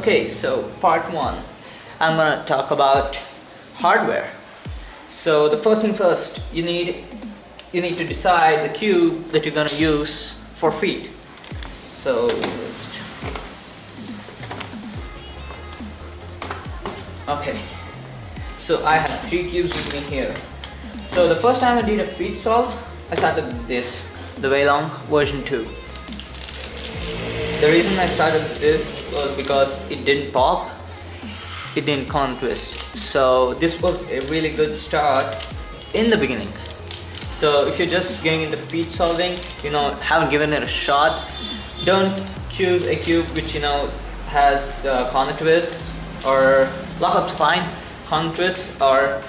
Okay, so part 1, I'm gonna talk about hardware. So the first thing first, you need to decide the cube that you're gonna use for feet. So okay, so I have 3 cubes with me here. So the first time I did a feet solve, I started with this, the Waylong version 2. The reason I started with this was because it didn't pop, it didn't con twist. So this was a really good start in the beginning. So if you're just getting into feet solving, haven't given it a shot, don't choose a cube which has corner twists, or lockup's fine, corner twists, or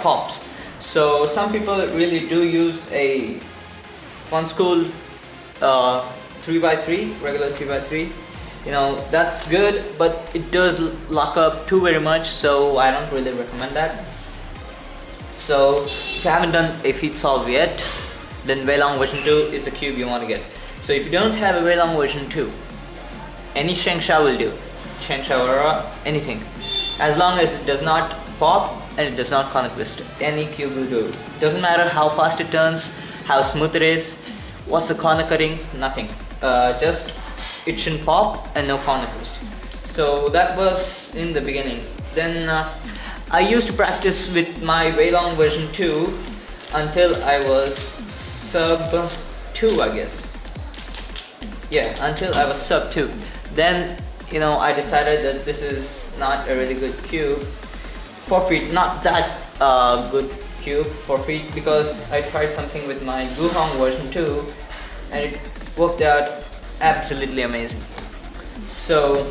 pops. So some people really do use a Fun School 3x3, regular 3x3. That's good, but it does lock up too very much, so I don't really recommend that. So if you haven't done a feet solve yet, then Waylong version 2 is the cube you want to get. So if you don't have a Waylong version 2, any Shengsha will do, Shengsha Aurora, anything, as long as it does not pop and it does not corner twist. Any cube will do. Doesn't matter how fast it turns, how smooth it is, what's the corner cutting, nothing. Just it shouldn't pop and no corner twist. So that was in the beginning. Then I used to practice with my Waylong version 2 until I was sub 2, I guess. Yeah, until I was sub 2. Then I decided that this is not a really good cube for feet, not that good cube for feet, because I tried something with my Guhong version 2 and it worked out absolutely amazing. So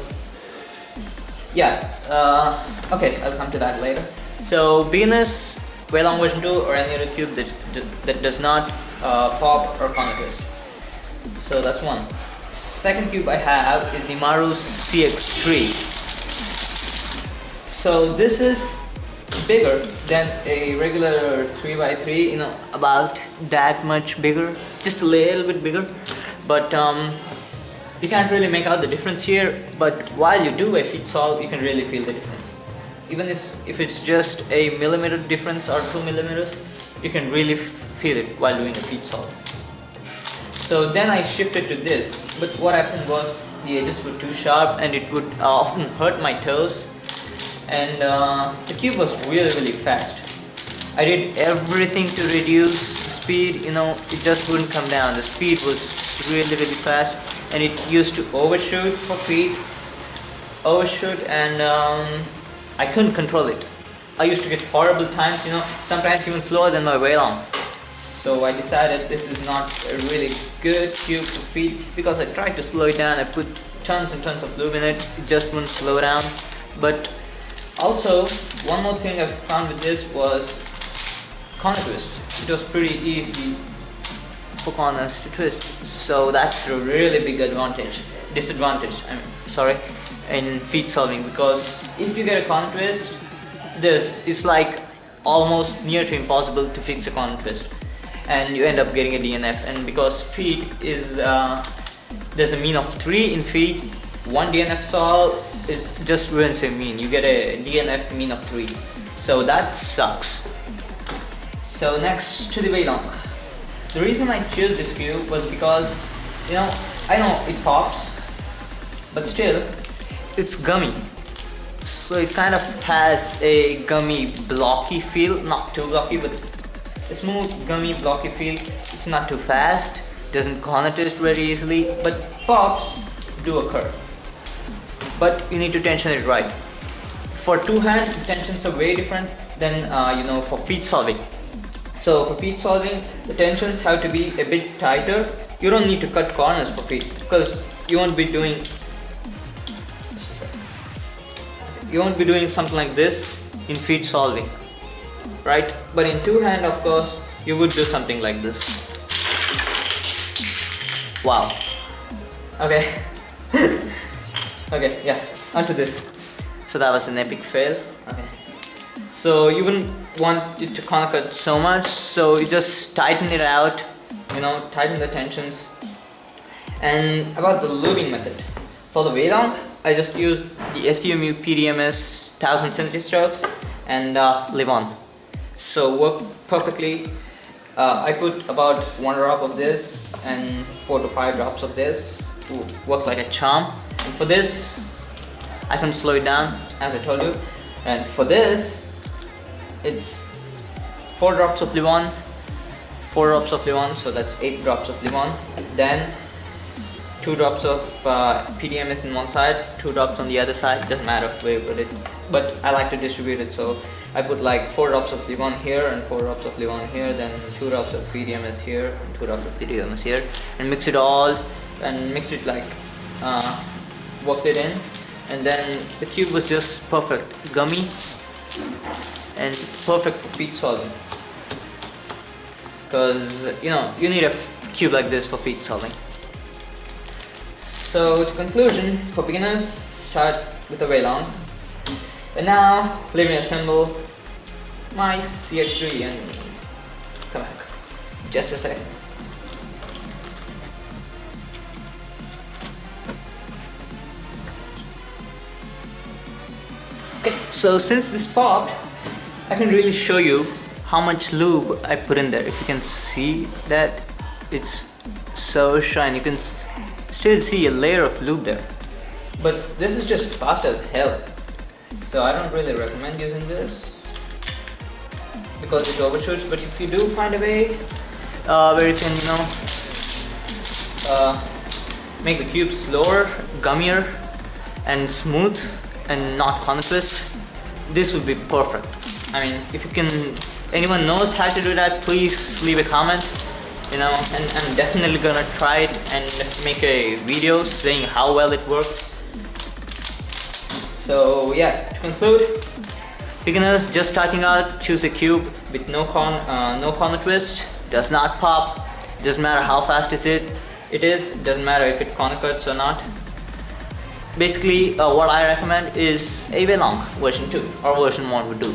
yeah, okay, I'll come to that later. So beginners, Waylong version 2 or any other cube that does not pop or corner twist. So that's one. Second cube I have is the Maru CX3. So this is bigger than a regular 3x3, about that much bigger, just a little bit bigger, but you can't really make out the difference here, but while you do a feet solve, you can really feel the difference. Even if it's just a millimeter difference or 2 millimeters, you can really feel it while doing a feet solve. So then I shifted to this, but what happened was the edges were too sharp and it would often hurt my toes, and the cube was really fast. I did everything to reduce speed, it just wouldn't come down. The speed was really fast, and it used to overshoot for feet, and I couldn't control it. I used to get horrible times, sometimes even slower than my Waylong. So I decided this is not a really good cube for feet, because I tried to slow it down. I put tons and tons of lube in it, it just wouldn't slow down. But also, one more thing I found with this was corner twist. It was pretty easy for corners to twist, so that's a really big disadvantage in feet solving, because if you get a corner twist, it's like almost near to impossible to fix a corner twist, and you end up getting a DNF. And because feet is there's a mean of 3 in feet, one DNF solve is just ruins your mean. You get a DNF mean of 3, so that sucks. So next to the Waylong. The reason I chose this cube was because I know it pops, but still it's gummy. So it kind of has a gummy blocky feel, not too blocky, but a smooth gummy blocky feel. It's not too fast, doesn't corner twist very easily, but pops do occur. But you need to tension it right. For two-hand, tensions are way different than for feet solving. So for feet solving, the tensions have to be a bit tighter. You don't need to cut corners for feet, because you won't be doing something like this in feet solving, right? But in two-hand, of course, you would do something like this. Wow. Okay. Okay, yeah, onto this. So that was an epic fail. Okay. So you wouldn't want it to corner cut so much, so you just tighten it out, tighten the tensions. And about the lubing method. For the Veilong, I just used the STMU PDMS 1000 centimeter strokes and Livon. So work perfectly. I put about 1 drop of this and 4 to 5 drops of this. Works like a charm. And for this, I can slow it down as I told you. And for this, it's 4 drops of Livon, 4 drops of Livon, so that's 8 drops of Livon. Then 2 drops of PDMS in one side, 2 drops on the other side, doesn't matter where you put it, but I like to distribute it, so I put like 4 drops of Livon here and 4 drops of Livon here, then 2 drops of PDMS here and 2 drops of PDMS here, and mix it all and mix it like worked it in, and then the cube was just perfect, gummy and perfect for feet solving, because you need a cube like this for feet solving. So to conclusion, for beginners, start with the Veilong. And now let me assemble my CX3 and come back. Just a second. Okay, so since this popped, I can really show you how much lube I put in there. If you can see that, it's so shiny. You can still see a layer of lube there, but this is just fast as hell, so I don't really recommend using this because it overshoots. But if you do find a way where you can make the cube slower, gummier and smooth and not corner twist, this would be perfect. I mean, if anyone knows how to do that, please leave a comment. And I'm definitely gonna try it and make a video saying how well it worked. So yeah, to conclude, beginners just starting out, choose a cube with no corner twist, does not pop, doesn't matter how fast it is, doesn't matter if it corner cuts or not. Basically, what I recommend is a Veilong version 2 or version 1 would do.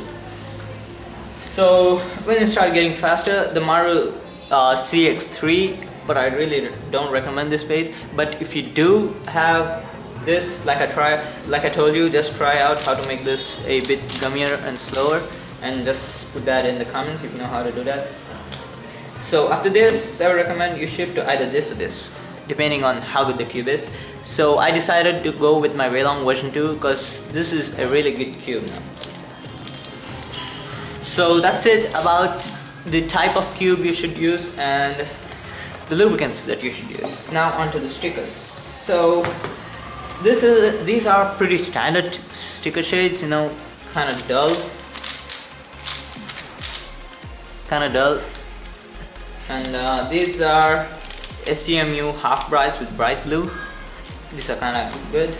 So when you start getting faster, the Maru CX3, but I really don't recommend this base. But if you do have this, like I told you, just try out how to make this a bit gummier and slower, and just put that in the comments if you know how to do that. So after this, I would recommend you shift to either this or this, depending on how good the cube is. So I decided to go with my Veilong version 2 because this is a really good cube now. So that's it about the type of cube you should use and the lubricants that you should use. Now onto the stickers. So these are pretty standard sticker shades, kind of dull, and these are SCMU half brights with bright blue. These are kind of good,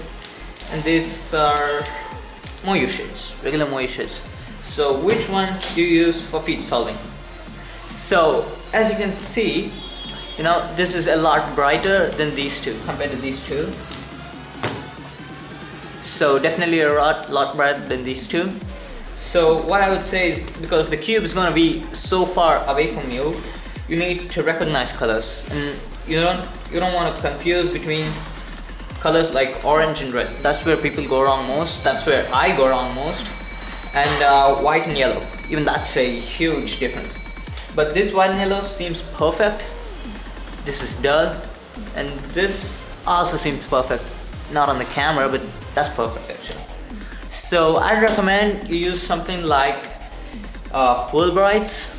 and these are Moyu shades, regular Moyu shades. So which one do you use for feet solving? So as you can see, this is a lot brighter than these two compared to these two. So definitely a lot brighter than these two. So what I would say is, because the cube is going to be so far away from you, you need to recognize colors, and you don't want to confuse between colors like orange and red. That's where people go wrong most. That's where I go wrong most. And white and yellow, even that's a huge difference. But this white and yellow seems perfect. This is dull, and this also seems perfect. Not on the camera, but that's perfect actually. So I'd recommend you use something like Fulbrights.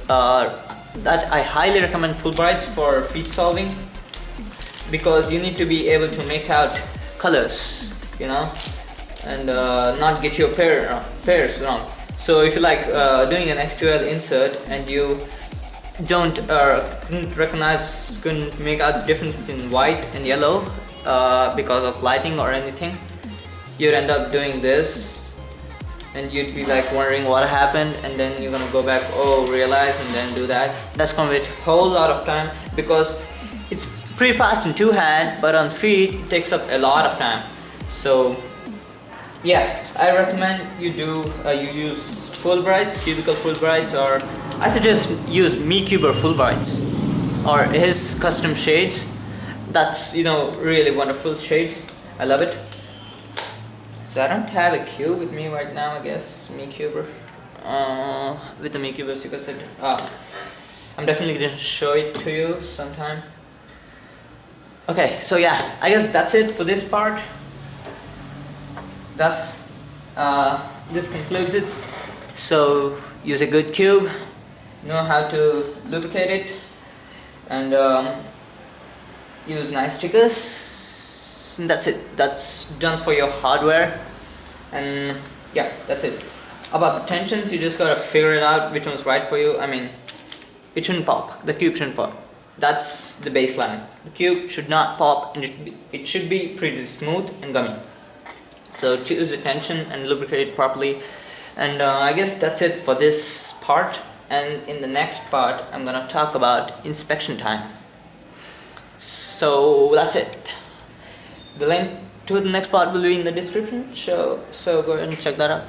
That I highly recommend Fulbrights for feet solving, because you need to be able to make out colors, and not get your pairs wrong. So if you like doing an F12 insert and you couldn't make out the difference between white and yellow because of lighting or anything, you'd end up doing this, and you'd be like wondering what happened, and then you're gonna go back, realize, and then do that. That's gonna waste a whole lot of time, because it's pretty fast in two hand, but on feet it takes up a lot of time. So yeah, I recommend you use Fulbrights, cubical Fulbrights, or I suggest use MeCuber Fulbrights or his custom shades. that's, you know, really wonderful shades. I love it. So I don't have a cube with me right now, I guess. MeCuber. With the MeCuber sticker set. I'm definitely gonna show it to you sometime. Okay, so yeah, I guess that's it for this part. Thus, this concludes it. So use a good cube, know how to lubricate it, and use nice stickers. And that's it. That's done for your hardware. And yeah, that's it. About the tensions, you just gotta figure it out which one's right for you. I mean, it shouldn't pop. The cube shouldn't pop. That's the baseline. The cube should not pop, and it should be pretty smooth and gummy. So choose the tension and lubricate it properly. And I guess that's it for this part. And in the next part, I'm gonna talk about inspection time. So that's it. The link to the next part will be in the description. So go ahead and check that out.